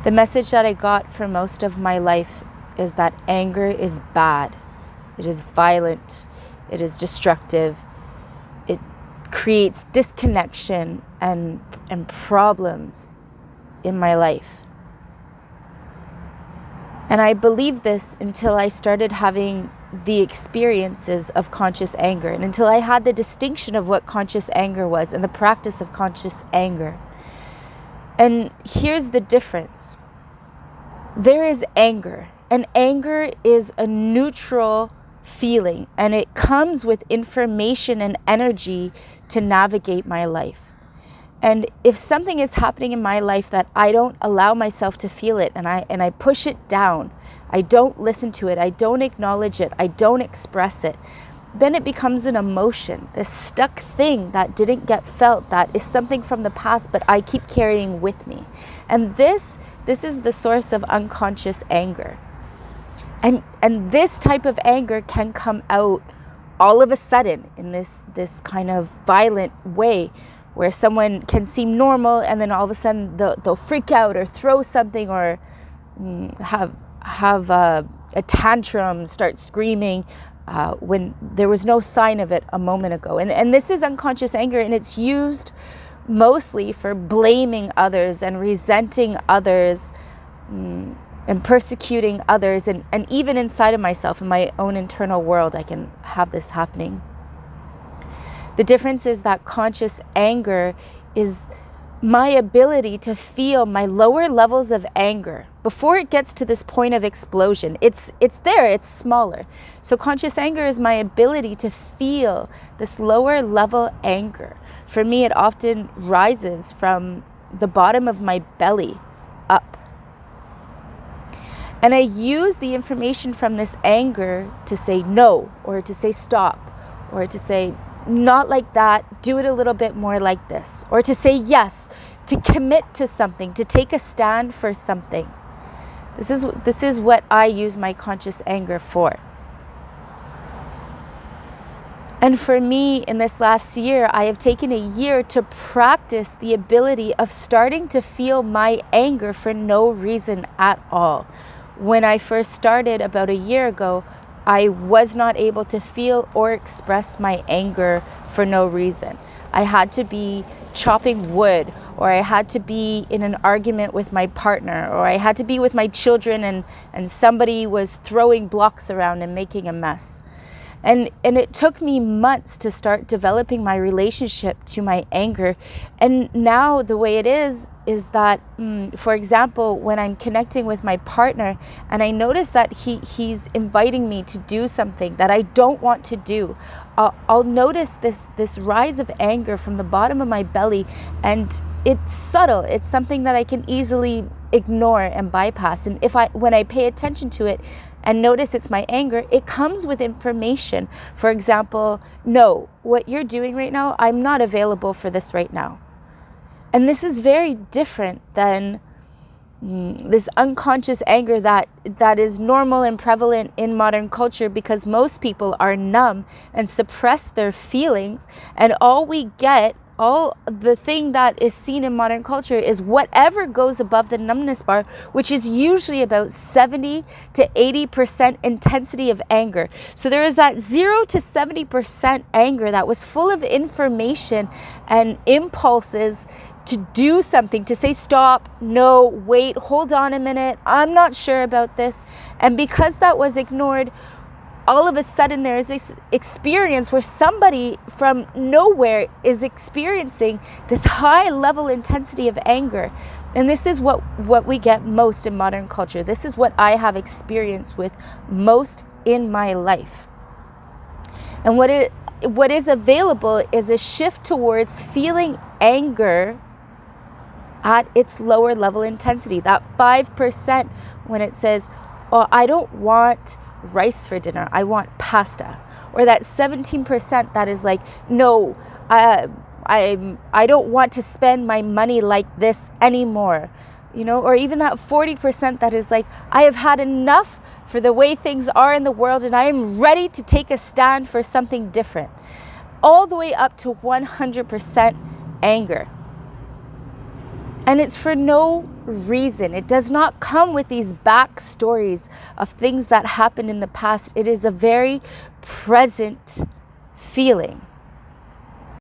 The message that I got for most of my life is that anger is bad. It is violent. It is destructive. It creates disconnection and problems in my life. And I believed this until I started having the experiences of conscious anger, and until I had the distinction of what conscious anger was and the practice of conscious anger. And here's the difference. There is anger, and anger is a neutral feeling, and it comes with information and energy to navigate my life. And if something is happening in my life that I don't allow myself to feel it, and I push it down, I don't listen to it, I don't acknowledge it, I don't express it, then it becomes an emotion, this stuck thing that didn't get felt, that is something from the past, but I keep carrying with me. And this is the source of unconscious anger. And this type of anger can come out all of a sudden in this kind of violent way, where someone can seem normal and then all of a sudden they'll freak out or throw something or have a tantrum, start screaming when there was no sign of it a moment ago. And this is unconscious anger, and it's used mostly for blaming others and resenting others and persecuting others. And even inside of myself, in my own internal world, I can have this happening. The difference is that conscious anger is my ability to feel my lower levels of anger before it gets to this point of explosion. It's there, it's smaller. So conscious anger is my ability to feel this lower level anger. For me, it often rises from the bottom of my belly up. And I use the information from this anger to say no, or to say stop, or to say not like that, do it a little bit more like this, or to say yes, to commit to something, to take a stand for something. This is what I use my conscious anger for. And for me, in this last year, I have taken a year to practice the ability of starting to feel my anger for no reason at all. When I first started about a year ago, I was not able to feel or express my anger for no reason. I had to be chopping wood, or I had to be in an argument with my partner, or I had to be with my children and somebody was throwing blocks around and making a mess. And it took me months to start developing my relationship to my anger. And now the way it is that, for example, when I'm connecting with my partner and I notice that he's inviting me to do something that I don't want to do, I'll notice this rise of anger from the bottom of my belly, and it's subtle. It's something that I can easily ignore and bypass. And when I pay attention to it and notice it's my anger, it comes with information. For example, no, what you're doing right now, I'm not available for this right now. And this is very different than this unconscious anger that is normal and prevalent in modern culture, because most people are numb and suppress their feelings, and all the thing that is seen in modern culture is whatever goes above the numbness bar, which is usually about 70 to 80% intensity of anger. So there is that 0 to 70% anger that was full of information and impulses to do something, to say stop, no, wait, hold on a minute, I'm not sure about this. And because that was ignored, all of a sudden there is this experience where somebody from nowhere is experiencing this high level intensity of anger. And this is what we get most in modern culture. This is what I have experienced with most in my life. And what is available is a shift towards feeling anger at its lower level intensity. That 5% when it says, oh, I don't want rice for dinner, I want pasta. Or that 17% that is like, no, I don't want to spend my money like this anymore. Or even that 40% that is like, I have had enough for the way things are in the world and I am ready to take a stand for something different. All the way up to 100% anger. And it's for no reason. It does not come with these backstories of things that happened in the past. It is a very present feeling.